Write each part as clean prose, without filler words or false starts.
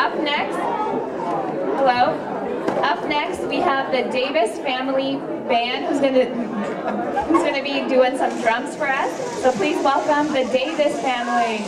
Up next, hello. Up next, we have the Davis Family Band who's gonna be doing some drums for us. So please welcome the Davis family.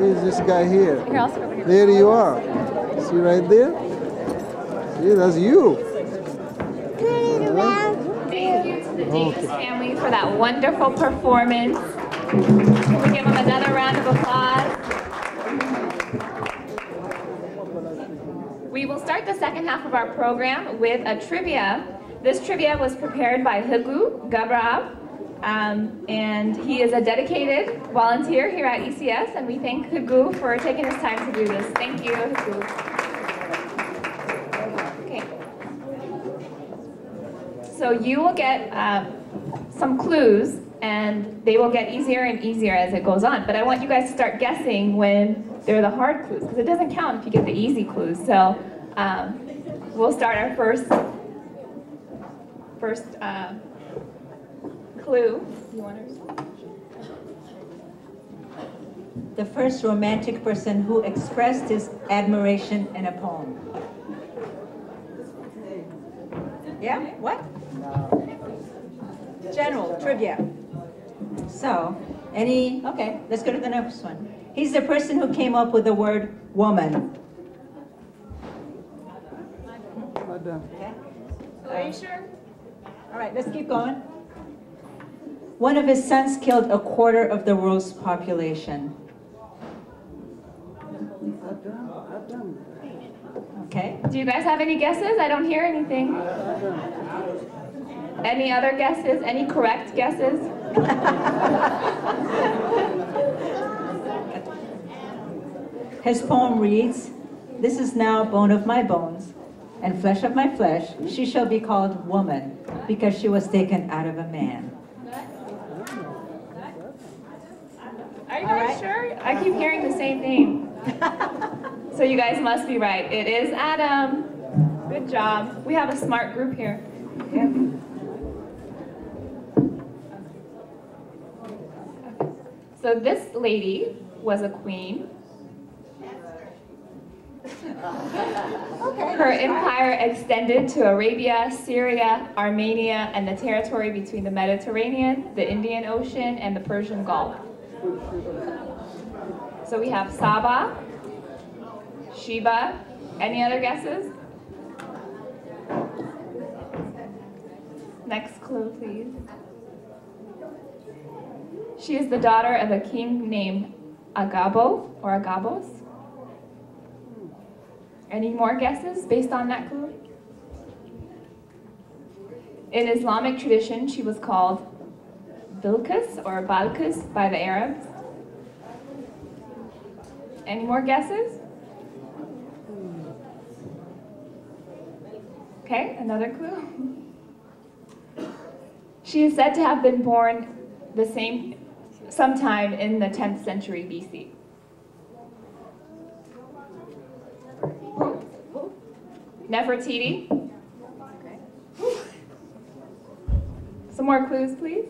Where is this guy here? Here, I'll sit over here. There you are. See right there? See, that's you. Thank you to the Davis family for that wonderful performance. Can we give them another round of applause? We will start the second half of our program with a trivia. This trivia was prepared by Hugu Gabrav, and he is a dedicated volunteer here at ECS, and we thank Hugu for taking his time to do this. Thank you, Hugu. Okay. So you will get some clues, and they will get easier and easier as it goes on. But I want you guys to start guessing when they're the hard clues, because it doesn't count if you get the easy clues. So we'll start our first clue. You want to? The first romantic person who expressed his admiration in a poem. Yeah? What? General trivia. So, okay, let's go to the next one. He's the person who came up with the word woman. Okay. Are you sure? All right, let's keep going. One of his sons killed a quarter of the world's population. Okay. Do you guys have any guesses? I don't hear anything. Any other guesses? Any correct guesses? His poem reads, "This is now bone of my bones and flesh of my flesh. She shall be called woman because she was taken out of a man." Are you guys sure? I keep hearing the same thing. So you guys must be right. It is Adam. Good job. We have a smart group here. Yeah. So this lady was a queen. Her empire extended to Arabia, Syria, Armenia, and the territory between the Mediterranean, the Indian Ocean, and the Persian Gulf. So we have Saba, Sheba. Any other guesses? Next clue, please. She is the daughter of a king named Agabo or Agabos. Any more guesses based on that clue? In Islamic tradition, she was called Bilqis or Balqis by the Arabs. Any more guesses? Okay, another clue. She is said to have been born sometime in the 10th century BC. Nefertiti. Some more clues, please.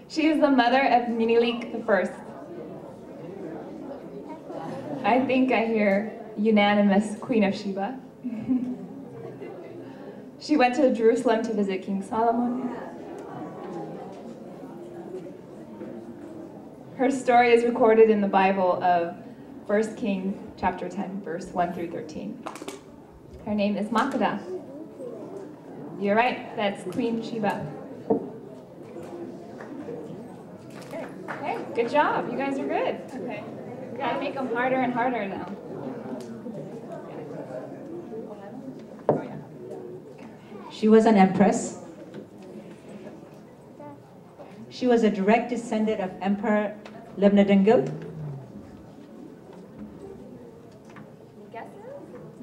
She is the mother of Minilik I. I think I hear unanimous Queen of Sheba. She went to Jerusalem to visit King Solomon. Her story is recorded in the Bible of 1 King chapter 10, verse 1 through 13. Her name is Makeda. You're right, that's Queen Sheba. Okay, good job. You guys are good. Okay, we gotta make them harder and harder now. She was an empress. She was a direct descendant of Emperor Lebnadengil.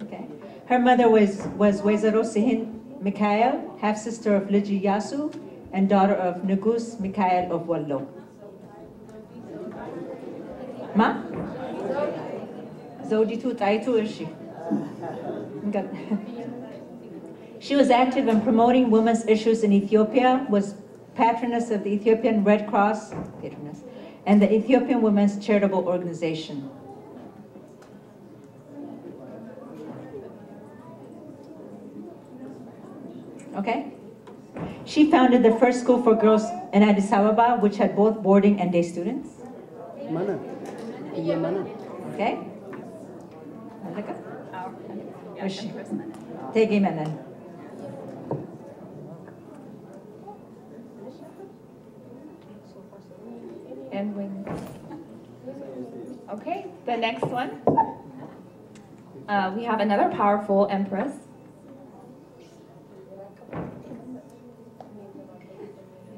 Okay. Her mother was Wezaro Sihin Mikhail, half-sister of Liji Yasu, and daughter of Nugus Mikhail of Wallo. Ma? Zoditu Taitu Ishi. She was active in promoting women's issues in Ethiopia, was patroness of the Ethiopian Red Cross, and the Ethiopian Women's Charitable Organization. Okay? She founded the first school for girls in Addis Ababa, which had both boarding and day students. Mana? Iya mana? Okay? Malaka? Yeah, Empress Mana. Take him and then. And wings. Okay, the next one. We have another powerful empress.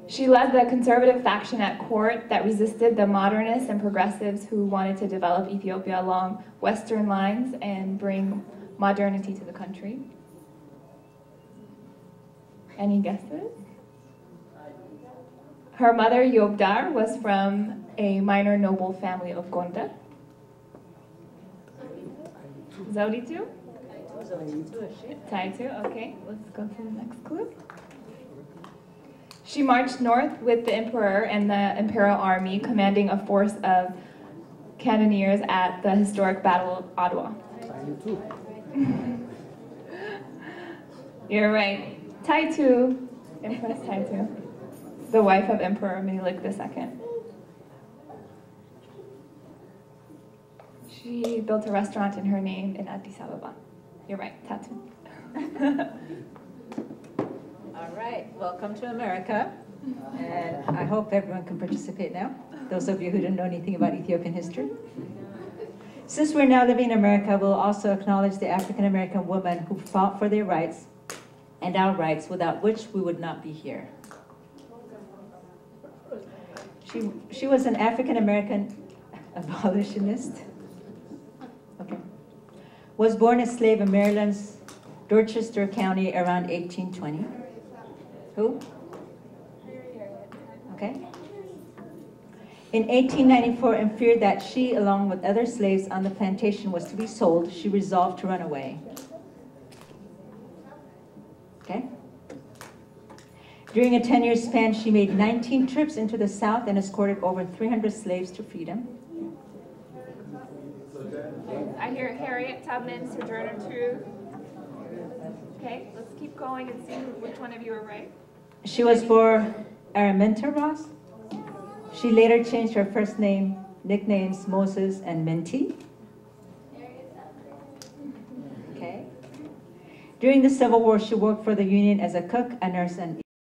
She led the conservative faction at court that resisted the modernists and progressives who wanted to develop Ethiopia along Western lines and bring modernity to the country. Any guesses? Her mother, Yobdar, was from a minor noble family of Gondar. Zauditu? Taitu, okay. Let's go to the next clue. She marched north with the emperor and the imperial army, commanding a force of cannoneers at the historic Battle of Adwa. You're right. Taitu, Empress Taitu, the wife of Emperor Menelik II. She built a restaurant in her name in Addis Ababa. You're right, Tatu. All right, welcome to America. And I hope everyone can participate now, those of you who don't know anything about Ethiopian history. Since we're now living in America, we'll also acknowledge the African American women who fought for their rights and our rights, without which we would not be here. She was an African American abolitionist. Okay. Was born a slave in Maryland's Dorchester County around 1820. Who? Okay. In 1894, in fear that she, along with other slaves on the plantation, was to be sold, she resolved to run away. Okay. During a 10-year span, she made 19 trips into the South and escorted over 300 slaves to freedom. I hear Harriet Tubman, Sojourner Truth. Okay, let's keep going and see which one of you are right. She was for Araminta Ross. She later changed her first name, nicknames Moses and Minty. Okay. During the Civil War, she worked for the Union as a cook, a nurse, and